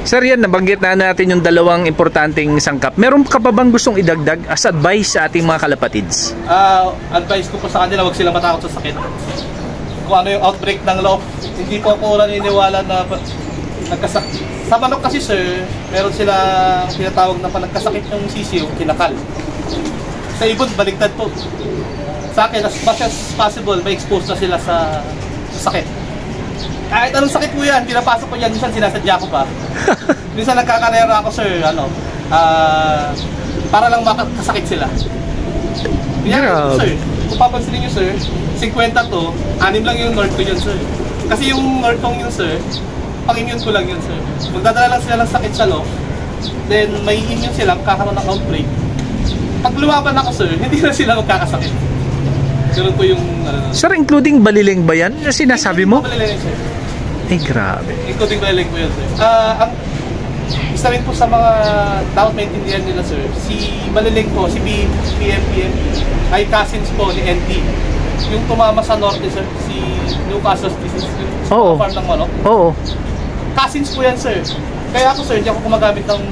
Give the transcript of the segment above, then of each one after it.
Sir, yan, nabanggit na natin yung dalawang importanteng sangkap. Meron ka pa bang gustong idagdag as advice sa ating mga kalapatids? Advice ko po sa kanila, huwag silang matakot sa sakit. Kung ano yung outbreak ng loaf, hindi po ako naniniwala na nagkasakit. Sa manok kasi sir, meron silang tinatawag na pag nagkasakit yung sisiyo, kinakal. Sa ibon, baligtad po. Sa akin, as much as possible, may expose na sila sa sakit. Kahit anong sakit po yan, pinapasok ko yan, minsan sinasadya ko pa. Minsan nagkakarera ako sir, para lang makasakit sila. Yan, sir, kung papansinin nyo sir, 50 to, 6 lang yung north ko yun sir. Kasi yung north kong yun sir, pang-immune ko lang yun sir. Magdadala lang sila ng sakit sa loob, then may immune sila, kakaroon ng outbreak. Pag lumaban ako sir, hindi na sila magkakasakit. Ganun po yung Sir, including baliling ba yan? Sinasabi mo? Baliling sir. Ay, grabe. Including baliling po yun sir. Ang isa rin po sa mga dapat maintindihan nila sir, si baliling po, si PMPM ay cousins po ni NT. Yung tumama sa norte sir, si Newcastle disease, yung farm ng manok. Oo. Cousins po yan sir. Kaya ako sir, hindi ako gumagamit ng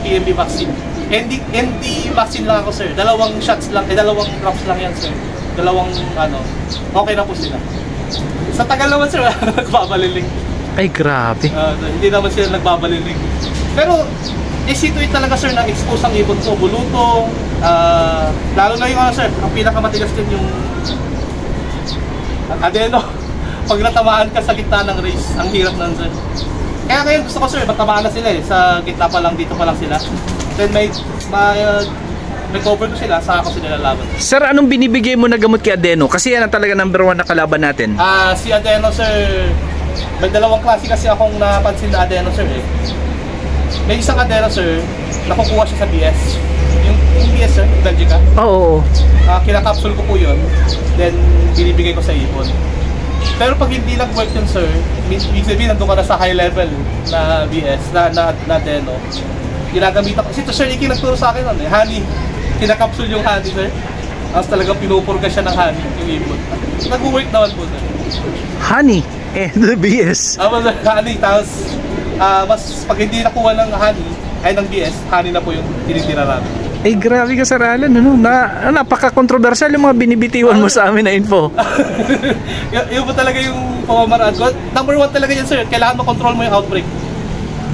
PMB vaccine. ND vaccine lang ako sir. Dalawang shots lang, dalawang drops lang yan sir. Dalawang okay na po sila. Sa tagal naman sir, nagbabaliling. Ay, grabe. Hindi naman sila nagbabaliling. Pero, isituit talaga sir na expose ang ibon ko, bulutong, lalo na yung sir, ang pinakamatigas din yung adeno. Pag natamaan ka sa gitna ng race, ang hirap nun sir. Kaya ngayon gusto ko sir, matamaan na sila sa gitna pa lang, dito pa lang sila. Then may cover ko sila, saka ako sila lalaban. Sir, anong binibigay mo na gamot kay adeno? Kasi yan ang talaga number 1 na kalaban natin. Si adeno sir, may dalawang klase kasi akong napansin na adeno sir eh. May isang adeno sir, nakukuha siya sa BS. Yung BS sir, Belgica. Oo. Kinakapsul ko po yun, then binibigay ko sa ibon. Pero pag hindi nag-work yun sir, ibig sabihin nandun ka na sa high level na BS, na adeno. Ginagamitan ko. Kasi ito sir, Iki nagturo sa akin nun eh, honey. Kinakapsul yung honey sir. Tapos talagang pinupurga siya ng honey, yung ibon. Nag-work naman po sir. Honey and the BS. Honey, tapos mas pag hindi nakuha ng honey, ay ng BS, honey na po yung tinitira namin. Eh, grabe ka Sir Alan, napaka-controversial yung mga binibitiwan mo sa amin na info. Yun po talaga yung pamamaraan ko. Number 1 talaga yan sir, kailangan makontrol mo yung outbreak.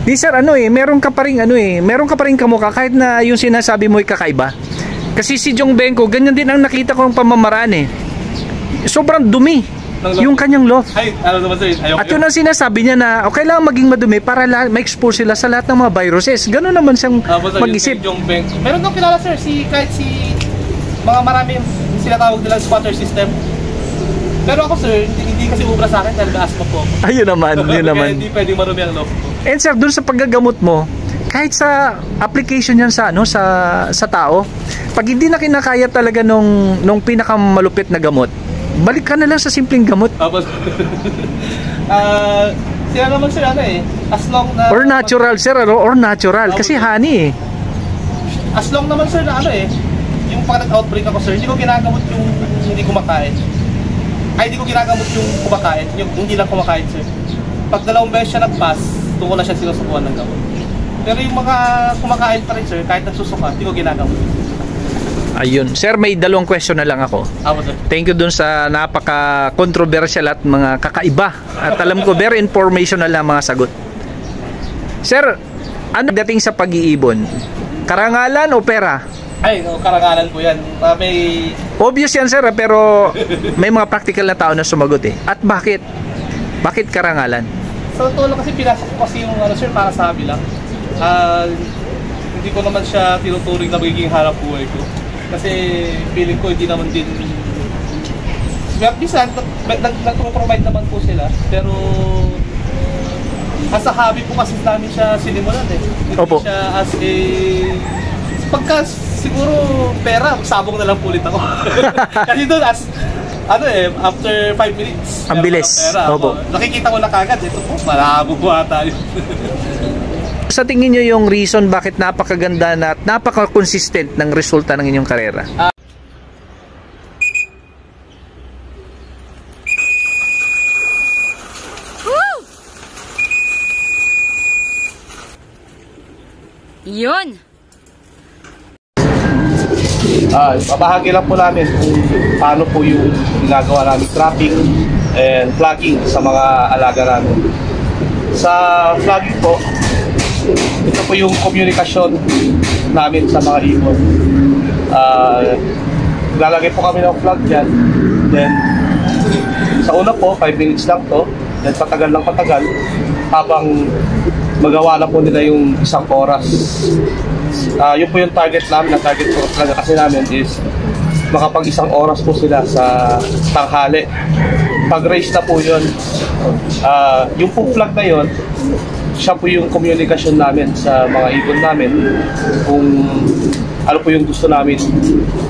Di sir, meron ka pa rin kamukha kahit na yung sinasabi mo ay kakaiba. Kasi si Jong Benko, ganyan din ang nakita ko ng pamamaraan eh. Sobrang dumi yung kanyang loft. Ay, naman sir, at yun ang sinasabi niya na kailangan maging madumi para ma-expose sila sa lahat ng mga viruses. Gano'n naman siyang mag-isip. Meron kang kilala sir, kahit mga marami sila tawag nilang spotter system. Pero ako sir, hindi kasi ubra sa akin dahil may asthma po ako. Ayun naman, yun naman. Hindi pwedeng marumi ang loft ko. And sir, dun sa paggagamot mo, kahit sa application yan sa tao, pag hindi na kinakaya talaga nung pinakamalupit na gamot, balik ka na lang sa simpleng gamot. Sila naman sir, as long na... Or natural sir, or natural. Kasi honey eh. As long naman sir na yung pag nag-outbreak ako sir, hindi ko ginagamot yung hindi kumakain. Hindi ko ginagamot yung kumakain, yung hindi lang kumakain sir. Pag 2 beses siya nag-pass, doon ko na siya sinusubuan ng gamot. Pero yung mga kumakain pa rin sir, kahit nagsusuka, hindi ko ginagamot. Ayun. Sir, may 2 question na lang ako. Thank you dun sa napaka-controversial at mga kakaiba. At alam ko, very informational na mga sagot. Sir, ano dating sa pag-iibon? Karangalan o pera? Karangalan po yan. Obvious yan sir, pero may mga practical na tao na sumagot eh. At bakit? Bakit karangalan? Sa totoo lang kasi pinasok ko kasi yung sir para sa hobby lang. Hindi ko naman siya tinuturing na magiging hanap buhay ko. Kasi feeling ko hindi naman din bisan nag-provide naman po sila, pero as a hobby po kasi namin siya sinimulan eh. Hindi siya as a pagka siguro pera, sabong na lang po ulit ako. Kasi doon after 5 minutes ang bilis. Nakikita ko na kagad ito po, malabo po tayo. Sa tingin nyo yung reason bakit napakaganda na at napaka-consistent ng resulta ng inyong karera? Yun! Babahagi lang po namin kung paano po yung ginagawa namin trapping and flagging sa mga alaga namin. Sa flagging po, ito po yung komunikasyon namin sa mga ibon. Lalagay po kami ng flag dyan. Then, sa una po, 5 minutes lang to. Then, patagal lang patagal. Habang magawa na po nila yung 1 oras. Yun po yung target namin. Ang target po talaga kasi namin is makapag 1 oras po sila sa tanghali. Pag race na po yun, yung po flag na yun, siya po yung komunikasyon namin sa mga ibon namin kung ano po yung gusto namin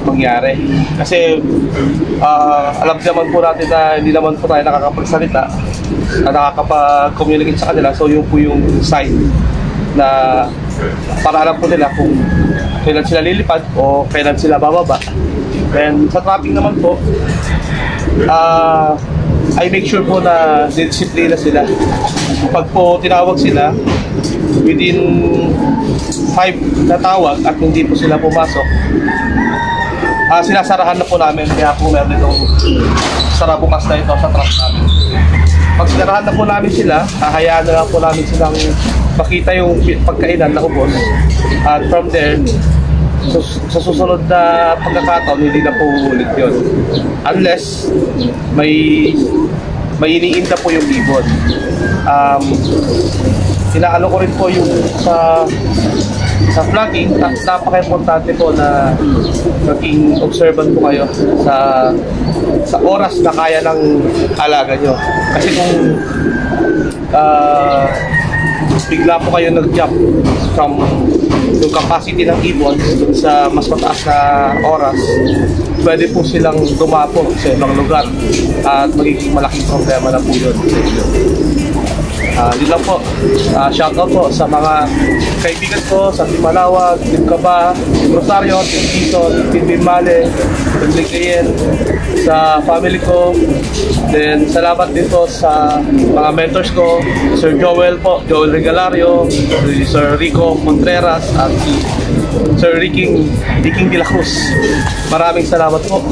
mangyari. Kasi alam naman po natin na hindi naman po tayo nakakapagsalita, nakakapag-communicate sa kanila. So yun po yung sign na para alam po nila kung kailan sila lilipad o kailan sila bababa. Then sa trapping naman po, I make sure po na disiplina sila. Pag po tinawag sila, within 5 na tawag at hindi po sila pumasok, sinasarahan na po namin. Kaya po meron itong sarabukas na ito sa trap namin. Pag sinarahan na po namin sila, hahayaan na lang po namin silang makita yung pagkainan na ubos. At from there, sa susunod na pagkakataon, hindi na po ulit yun. Unless may iniinda po yung ibon. Inaano ko rin po yung sa flagging, napaka-importante po na maging observant po kayo sa oras na kaya ng alaga nyo. Kasi kung bigla po kayo nag-jump from yung capacity ng ibon sa mas mataas na oras, pwede po silang dumapo sa ibang lugar at magiging malaking problema na po yun sa inyo. Yun lang po. Shoutout po sa mga kaibigan ko sa Team Malawag, Team Kaba, Team Rosario, Team Quezon, Team Bimale, Team Ligayen, sa family ko. Then salamat din po sa mga mentors ko, Sir Joel po, Joel Regalario, Sir Rico Contreras, at Sir Riking de la Cruz. Maraming salamat po.